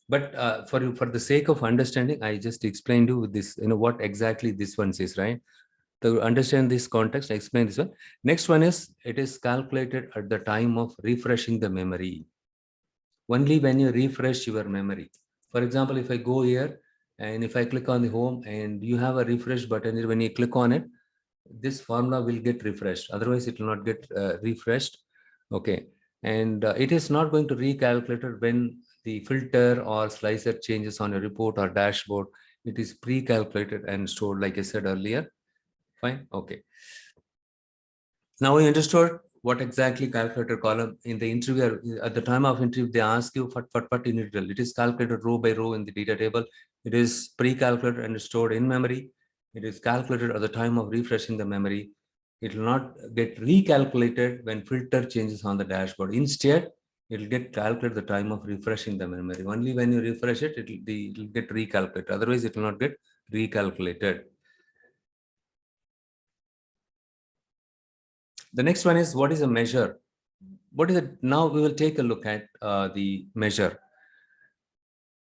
Speaker 1: But for the sake of understanding, I just explained you with this, what exactly this one says, right? To understand this context, I explain this one. Next one is, it is calculated at the time of refreshing the memory. Only when you refresh your memory. For example, if I go here and if I click on the home and you have a refresh button, when you click on it, this formula will get refreshed. Otherwise, it will not get refreshed. Okay. And it is not going to recalculate it when the filter or slicer changes on a report or dashboard. It is pre-calculated and stored, like I said earlier. Fine. Okay. Now we understood what exactly calculated column in the interview. At the time of interview, they ask you what you need to do. It is calculated row by row in the data table. It is pre-calculated and stored in memory. It is calculated at the time of refreshing the memory. It will not get recalculated when filter changes on the dashboard. Instead, it will get calculated at the time of refreshing the memory. Only when you refresh it, it will get recalculated. Otherwise, it will not get recalculated. The next one is, what is a measure? What is it? Now we will take a look at the measure.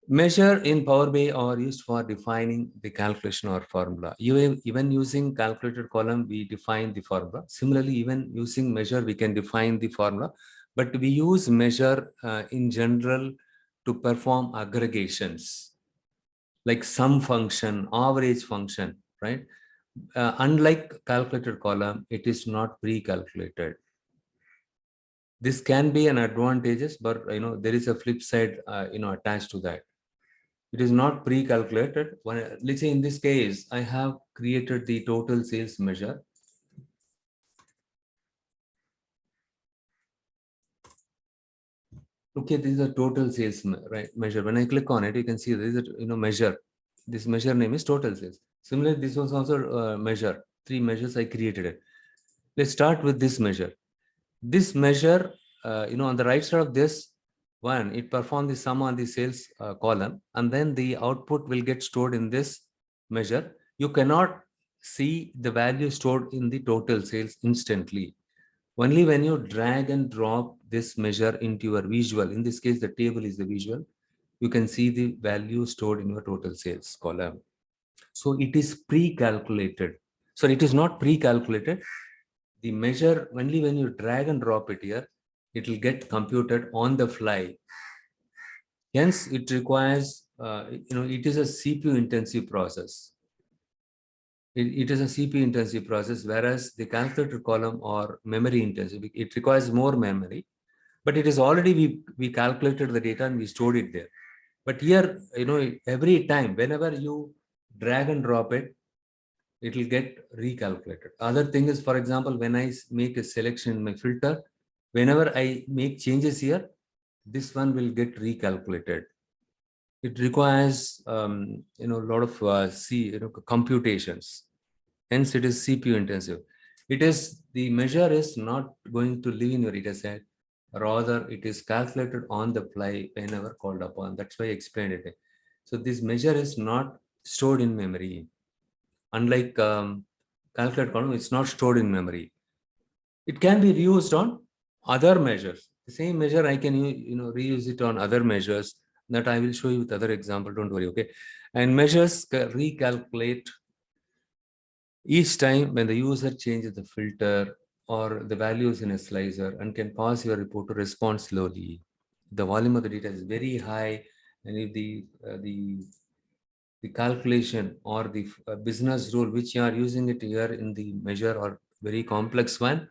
Speaker 1: Measure in Power BI are used for defining the calculation or formula. Even using calculated column, we define the formula. Similarly, even using measure, we can define the formula. But we use measure in general to perform aggregations, like sum function, average function, right? Unlike calculated column, it is not pre-calculated. This can be an advantageous, but there is a flip side attached to that. It is not pre-calculated. Let's say in this case, I have created the total sales measure. Look here, this is a total sales measure. When I click on it, you can see there is a measure. This measure name is total sales. Similarly, this was also a measure. 3 measures I created it. Let's start with this measure. This measure, on the right side of this one, it performs the sum on the sales column, and then the output will get stored in this measure. You cannot see the value stored in the total sales instantly. Only when you drag and drop this measure into your visual, in this case, the table is the visual, you can see the value stored in your total sales column. So it is pre-calculated. So it is not pre-calculated. The measure, only when you drag and drop it here, it will get computed on the fly. Hence, it requires, it is a CPU intensive process. It is a CPU intensive process, whereas the calculator column or memory intensive, it requires more memory, but it is already, we calculated the data and we stored it there. But here, every time, whenever you drag and drop it, it will get recalculated. Other thing is, for example, when I make a selection in my filter, whenever I make changes here, this one will get recalculated. It requires, a lot of computations. Hence, it is CPU intensive. The measure is not going to live in your data set. Rather, it is calculated on the fly whenever called upon. That's why I explained it. So this measure is not stored in memory. Unlike calculate column, it's not stored in memory. It can be reused on other measures. The same measure I can reuse it on other measures that I will show you with other example. Don't worry, okay? And measures recalculate each time when the user changes the filter or the values in a slicer and can cause your report to respond slowly. The volume of the data is very high, and if the calculation or the business rule which you are using it here in the measure or very complex one,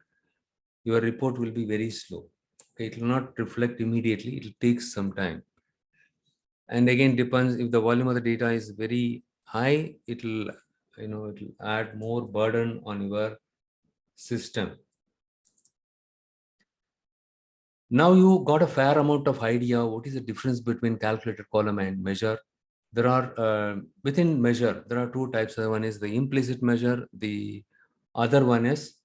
Speaker 1: your report will be very slow. Okay, it will not reflect immediately. It will take some time. And again, depends if the volume of the data is very high, it will add more burden on your system. Now you got a fair amount of idea what is the difference between calculated column and measure. There are within measure, there are two types. One is the implicit measure. The other one is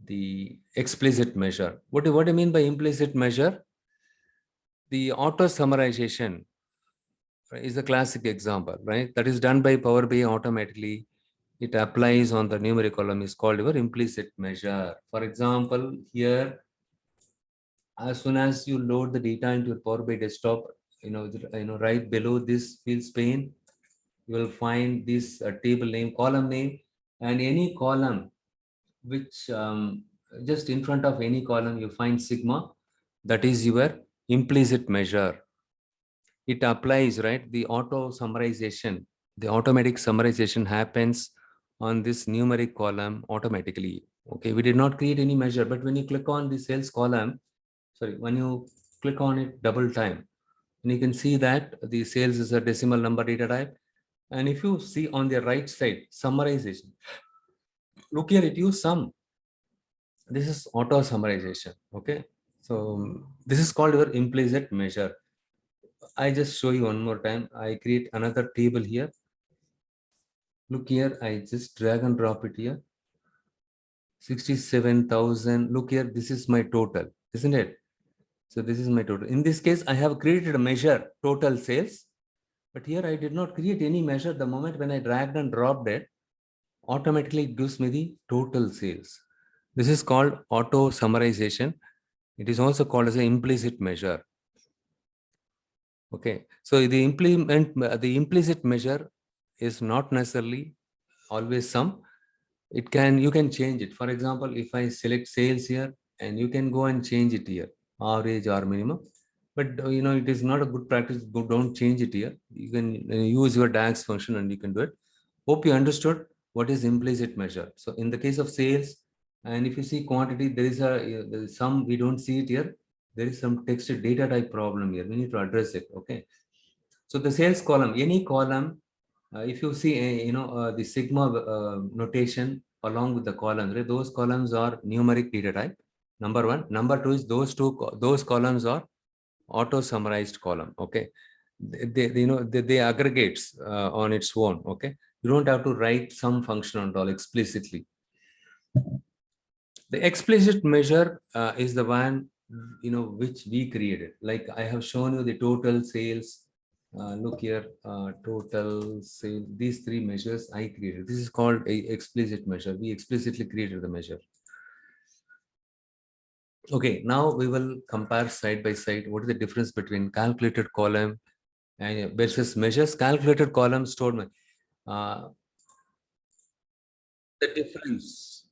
Speaker 1: the explicit measure. What do you mean by implicit measure? The auto summarization is a classic example, right? That is done by Power BI automatically. It applies on the numeric column is called your implicit measure. For example, here, as soon as you load the data into your Power BI desktop, right below this fields pane, you will find this table name, column name, and any column which just in front of any column you find sigma. That is your implicit measure. It applies, right? The auto summarization, the automatic summarization happens on this numeric column automatically. Okay, we did not create any measure, but when you click on the sales column, when you click on it double time, and you can see that the sales is a decimal number data type. And if you see on the right side, summarization, look here, it use sum. This is auto summarization. Okay, so this is called your implicit measure. I just show you one more time. I create another table here. Look here, I just drag and drop it here. 67,000. Look here, this is my total, isn't it? So this is my total. In this case, I have created a measure, total sales. But here I did not create any measure. The moment when I dragged and dropped it, automatically it gives me the total sales. This is called auto summarization. It is also called as an implicit measure. Okay, so the implicit measure is not necessarily always sum. You can change it. For example, if I select sales here, and you can go and change it here, average or minimum. But it is not a good practice. Don't change it here. You can use your DAX function and you can do it. Hope you understood what is implicit measure. So in the case of sales, and if you see quantity, there is some, we don't see it here. There is some text data type problem here. We need to address it. Okay. So the sales column, any column, if you see, the sigma notation along with the columns, right? Those columns are numeric data type. Number one. Number two is those columns are auto summarized column. Okay, they aggregates on its own. Okay, you don't have to write some function at all explicitly. The explicit measure is the one which we created. Like I have shown you the total sales. Look here, total sales. These three measures I created. This is called a explicit measure. We explicitly created the measure. Okay, now we will compare side by side. What is the difference between calculated column and versus measures? Calculated column stored. Uh, the difference.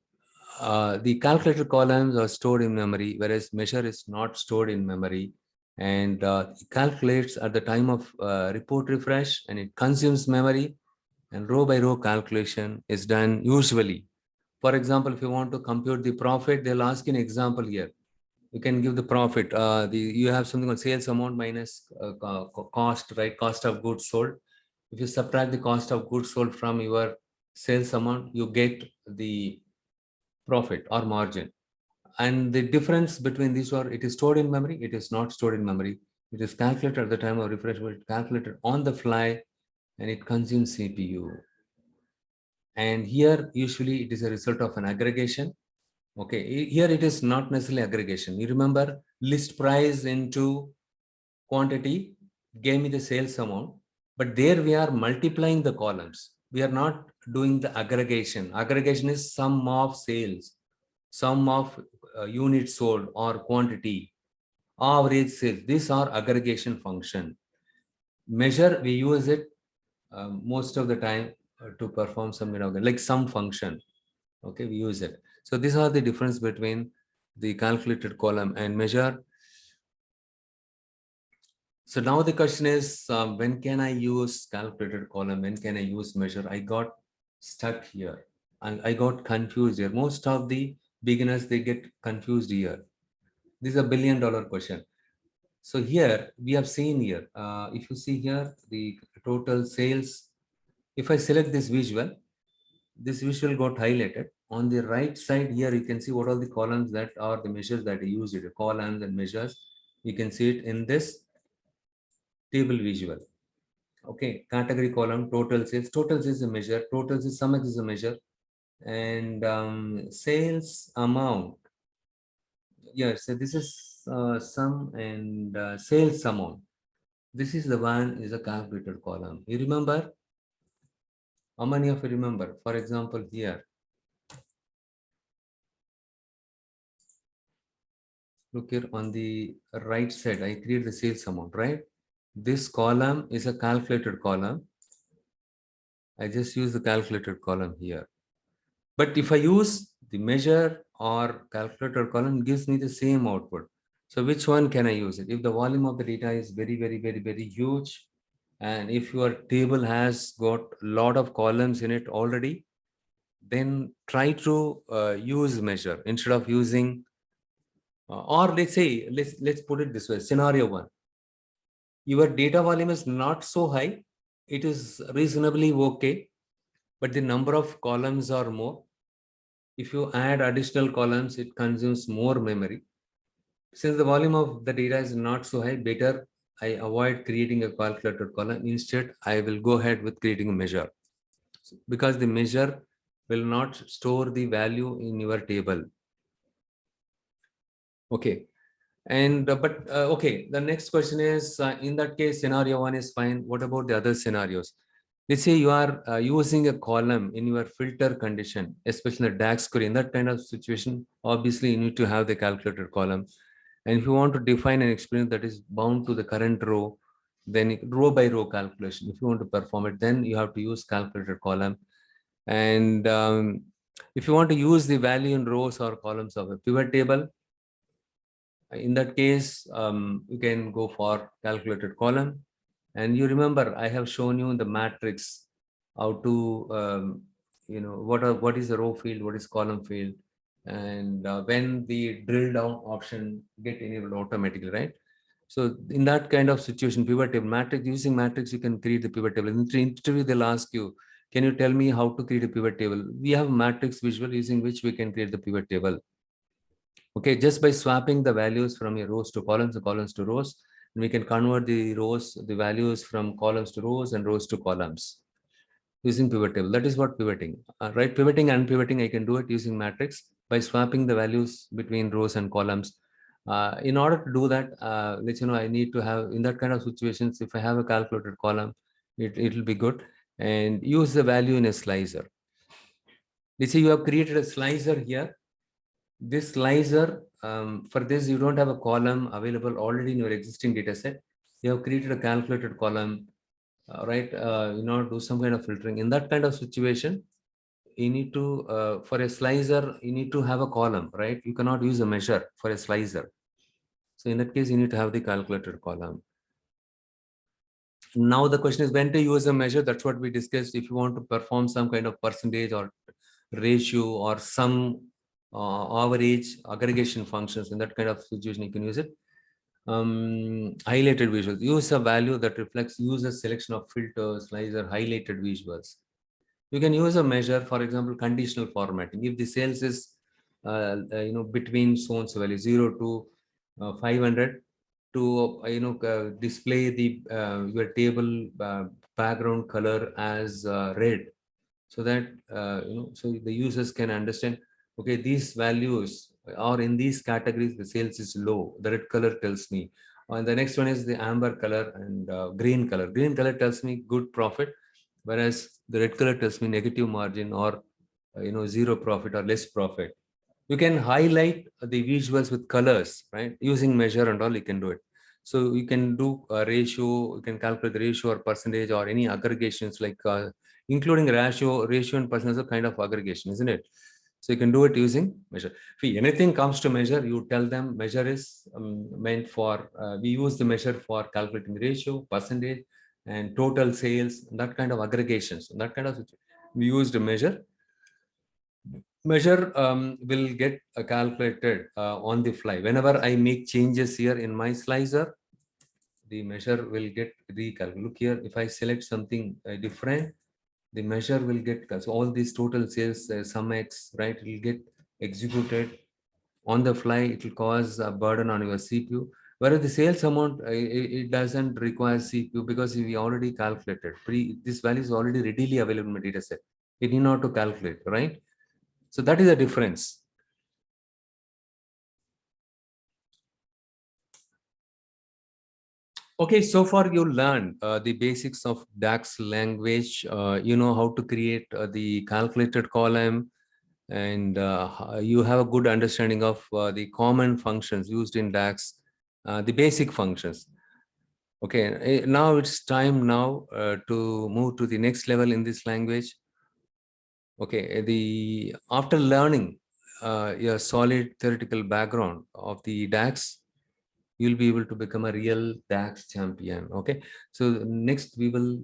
Speaker 1: The calculated columns are stored in memory, whereas measure is not stored in memory, and it calculates at the time of report refresh, and it consumes memory, and row by row calculation is done usually. For example, if you want to compute the profit, they'll ask an example here. You can give the profit. You have something called sales amount minus cost, right? Cost of goods sold. If you subtract the cost of goods sold from your sales amount, you get the profit or margin. And the difference between these are, it is stored in memory, it is not stored in memory. It is calculated at the time of refresh, but it calculated on the fly, and it consumes CPU. And here, usually it is a result of an aggregation. Okay, here it is not necessarily aggregation. You remember list price into quantity gave me the sales amount, but there we are multiplying the columns. We are not doing the aggregation. Aggregation is sum of sales, sum of units sold or quantity, average sales. These are aggregation function. Measure, we use it most of the time to perform some like sum function. Okay, we use it. So these are the difference between the calculated column and measure. So now the question is, when can I use calculated column? When can I use measure? I got stuck here and I got confused here. Most of the beginners, they get confused here. This is a $1 billion question. So here we have seen here, if you see here, the total sales, if I select this visual got highlighted. On the right side here, you can see what are the columns that are the measures that I used it, columns and measures. You can see it in this table visual. Okay, category column, total sales. Total sales is a measure. Total sales, sumx is a measure. And sales amount. Yes, so this is sum and sales amount. This is the one is a calculated column. You remember? How many of you remember? For example, here. Look here on the right side, I create the sales amount, right? This column is a calculated column. I just use the calculated column here. But if I use the measure or calculated column, gives me the same output. So which one can I use it? If the volume of the data is very, very, very, very huge, and if your table has got a lot of columns in it already, then try to use measure instead of using, or let's say, let's put it this way, scenario one. Your data volume is not so high. It is reasonably okay, but the number of columns are more. If you add additional columns, it consumes more memory. Since the volume of the data is not so high, better I avoid creating a calculated column. Instead, I will go ahead with creating a measure, because the measure will not store the value in your table. Okay. And okay, the next question is, in that case, scenario one is fine. What about the other scenarios? Let's say you are using a column in your filter condition, especially the DAX query. In that kind of situation, obviously you need to have the calculated column. And if you want to define an experience that is bound to the current row, then row by row calculation. If you want to perform it, then you have to use calculated column. And if you want to use the value in rows or columns of a pivot table, in that case, you can go for calculated column. And you remember, I have shown you the matrix, how to, what is the row field, what is column field, and when the drill down option get enabled automatically, right? So in that kind of situation, pivot table matrix, using matrix, you can create the pivot table. In the interview, they'll ask you, can you tell me how to create a pivot table? We have matrix visual using which we can create the pivot table. Okay, just by swapping the values from your rows to columns to rows, We can convert the rows, the values from columns to rows and rows to columns using pivot table. That is what pivoting, right? Pivoting and unpivoting, I can do it using matrix by swapping the values between rows and columns. In order to do that, let's I need to have, in that kind of situations, if I have a calculated column, it'll be good, and use the value in a slicer. Let's say you have created a slicer here. This slicer, for this, you don't have a column available already in your existing data set. You have created a calculated column, right? Do some kind of filtering. In that kind of situation, you need to, for a slicer, you need to have a column, right? You cannot use a measure for a slicer. So in that case, you need to have the calculated column. Now the question is when to use a measure. That's what we discussed. If you want to perform some kind of percentage or ratio or some average aggregation functions, in that kind of situation, you can use it. Highlighted visuals. Use a value that reflects user selection of filters, slicer, highlighted visuals. You can use a measure, for example, conditional formatting. If the sales is between so and so value 0 to 500, to display the your table background color as red, so that so the users can understand, okay, these values or in these categories the sales is low, the red color tells me. And the next one is the amber color and green color. Green color tells me good profit, whereas the red color tells me negative margin or zero profit or less profit. You can highlight the visuals with colors, right? Using measure and all, you can do it. So you can do a ratio, you can calculate the ratio or percentage or any aggregations, like including ratio and percentage are kind of aggregation, isn't it? So you can do it using measure. If anything comes to measure, you tell them measure is meant for, we use the measure for calculating the ratio, percentage, and total sales, that kind of aggregations, that kind of, we used a measure. Measure will get calculated on the fly. Whenever I make changes here in my slicer, the measure will get recalculated. Look here, if I select something different, the measure will get, so all these total sales, sumx, right, it will get executed on the fly. It will cause a burden on your CPU. Whereas the sales amount, it doesn't require CPU because we already calculated. This value is already readily available in my data set. It need not to calculate, right? So that is the difference. Okay, so far you learned the basics of DAX language. You know how to create the calculated column, and you have a good understanding of the common functions used in DAX, the basic functions. Okay, now it's time now to move to the next level in this language. Okay, after learning a solid theoretical background of the DAX, you'll be able to become a real DAX champion. Okay, so next we will